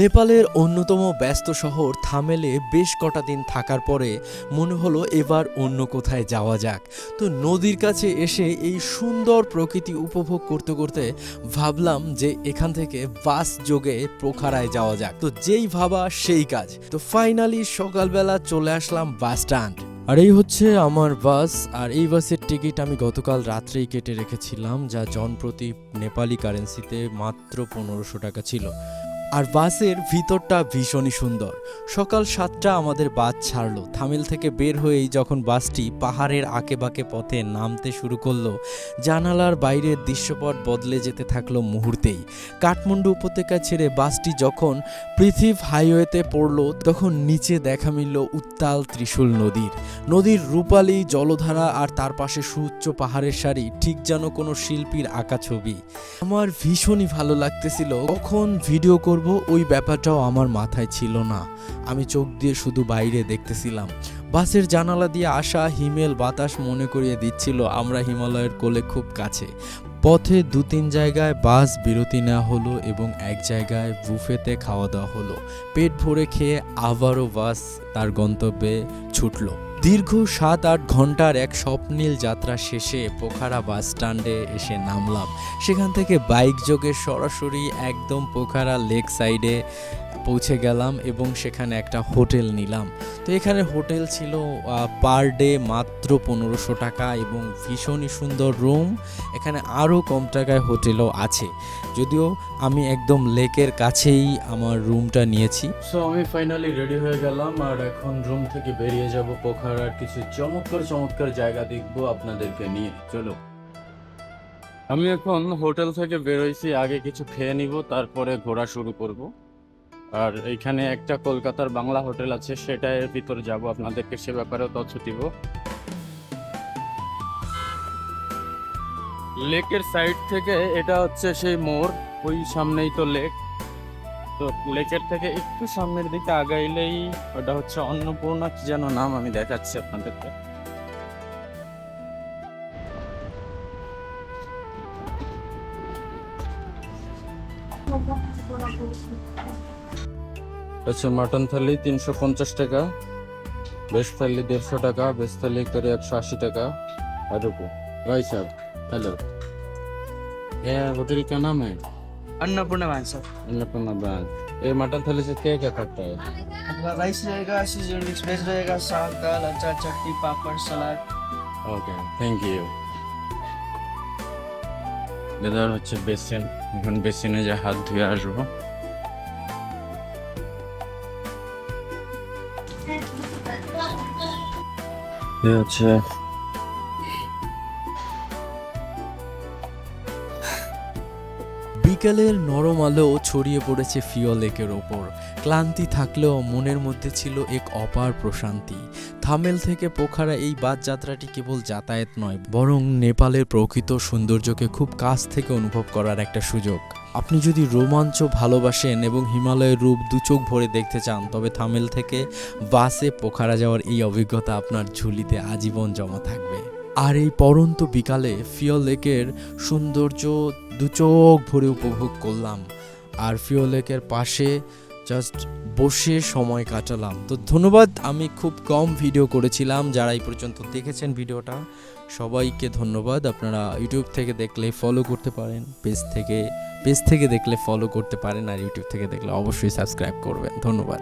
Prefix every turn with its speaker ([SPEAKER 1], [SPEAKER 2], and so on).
[SPEAKER 1] নেপালের অন্যতম ব্যস্ত শহর থামেলে বেশ কটা দিন থাকার পরে মনে হলো এবার অন্য কোথায় যাওয়া যাক। তো নদীর কাছে এসে এই সুন্দর প্রকৃতি উপভোগ করতে করতে ভাবলাম যে এখান থেকে বাস যোগে পোখারায় যাওয়া যাক। তো যেই ভাবা সেই কাজ। তো ফাইনালি সকালবেলা চলে আসলাম বাস স্ট্যান্ড। আর এই হচ্ছে আমার বাস। আর এই বাসের টিকিট আমি গতকাল রাত্রেই কেটে রেখেছিলাম, যা জনপ্রতি নেপালি কারেন্সিতে মাত্র 1500 টাকা ছিল। আর বাসের ভিতরটা ভীষণই সুন্দর। সকাল 7টা আমাদের বাস ছাড়লো। থামেল থেকে বের হয়েই যখন বাসটি পাহাড়ের আঁকেবাঁকে পথে নামতে শুরু করলো, জানালার বাইরের দৃশ্যপট বদলে যেতে থাকলো মুহূর্তেই। কাঠমান্ডু উপত্যকা ছেড়ে বাসটি যখন পৃথিব হাইওয়েতে পড়লো, তখন নিচে দেখা মিলল উত্তাল ত্রিশূল নদীর রূপালী জলধারা আর তার পাশে সুউচ্চ পাহাড়ের সারি, ঠিক যেন কোনো শিল্পীর আঁকা ছবি। আমার ভীষণই ভালো লাগতেছিল। কখন ভিডিও করব ওই ব্যাপারটাও আমার মাথায় ছিল না। আমি চোখ দিয়ে শুধু বাইরে দেখতেছিলাম। বাসের জানালা দিয়ে আসা হিমেল বাতাস মনে করিয়ে দিচ্ছিল আমরা হিমালয়ের কোলে খুব কাছে। পথে 2-3 জায়গায় বাস বিরতি নেওয়া হলো এবং এক জায়গায় বুফেতে খাওয়া দাওয়া হলো। পেট ভরে খেয়ে আবারও বাস তার গন্তব্যে ছুটলো। দীর্ঘ 7-8 ঘন্টার এক স্বপ্নীল যাত্রা শেষে পোখারা বাস স্ট্যান্ডে এসে নামলাম। সেখান থেকে বাইক যোগে সরাসরি একদম পোখারা লেক সাইডে পৌঁছে গেলাম এবং সেখানে একটা হোটেল নিলাম। তো এখানে হোটেল ছিল পার ডে মাত্র 1500 টাকা এবং ভীষণই সুন্দর রুম। এখানে আরও কম টাকায় হোটেলও আছে, যদিও আমি একদম লেকের কাছেই আমার রুমটা নিয়েছি। সো আমি ফাইনালি রেডি হয়ে গেলাম আর এখন রুম থেকে বেরিয়ে যাব পোখারার কিছু চমৎকার জায়গা দেখবো আপনাদেরকে নিয়ে। চলো। আমি এখন হোটেল থেকে বেরোইছি, আগে কিছু খেয়ে নিব, তারপরে ঘোরা শুরু করব। আর এইখানে একটা কলকাতার বাংলা হোটেল আছে, সেটার ভিতরে যাব, আপনাদেরকে সে ব্যাপারেও তথ্য দিব। লেকের সাইড থেকে এটা হচ্ছে সেই মোড়, ওই সামনেই তো লেক। তো লেকের থেকে একটু সামনের দিকে আগাইলেই ওটা হচ্ছে অন্নপূর্ণা কি যেন নাম, আমি দেখাচ্ছি আপনাদেরকে। আচ্ছা, মাটন থালি 350 টাকা, ভেজ থালি 150 টাকা, ভেজ থালি করে 180 টাকা। और रुको भाई साहब, हेलो, ये होटल का नाम है
[SPEAKER 2] अन्नपूर्णा भान सर।
[SPEAKER 1] अन्नपूर्णा ब्रांच। ये मटन थाली से क्या क्या खाता है?
[SPEAKER 2] आपका राइस रहेगा, सीजन मिक्स वेज रहेगा, साग दाल अचार चटनी पापड़ सलाद।
[SPEAKER 1] Okay, thank you. এদার হচ্ছে বেসিন, এখন বেসিনে যে হাত ধুয়ে আসবো। হচ্ছে বিকেলের নরম আলো ছড়িয়ে পড়েছে ফিও লেকের ওপর। ক্লান্তি থাকলেও মনের মধ্যে ছিল এক অপার প্রশান্তি। থামেল থেকে পোখারা এই বাস যাত্রাটি কেবল যাতায়াত নয়, বরং নেপালের প্রকৃত সৌন্দর্যকে খুব কাছ থেকে অনুভব করার একটা সুযোগ। আপনি যদি রোমাঞ্চ ভালোবাসেন এবং হিমালয়ের রূপ দুচোখ ভরে দেখতে চান, তবে থামেল থেকে বাসে পোখারা যাওয়ার এই অভিজ্ঞতা আপনার ঝুলিতে আজীবন জমা থাকবে। আর এই পরন্ত বিকালে ফিও লেকের সৌন্দর্য দুচোখ ভরে উপভোগ করলাম আর ফিও লেকের পাশে জাস্ট বসে সময় কাটালাম। তো ধন্যবাদ, আমি খুব কম ভিডিও করেছিলাম। যারা এই পর্যন্ত দেখেছেন ভিডিওটা, সবাইকে ধন্যবাদ। আপনারা ইউটিউব থেকে দেখলে ফলো করতে পারেন, পেজ থেকে দেখলে ফলো করতে পারেন, আর ইউটিউব থেকে দেখলে অবশ্যই সাবস্ক্রাইব করবেন। ধন্যবাদ।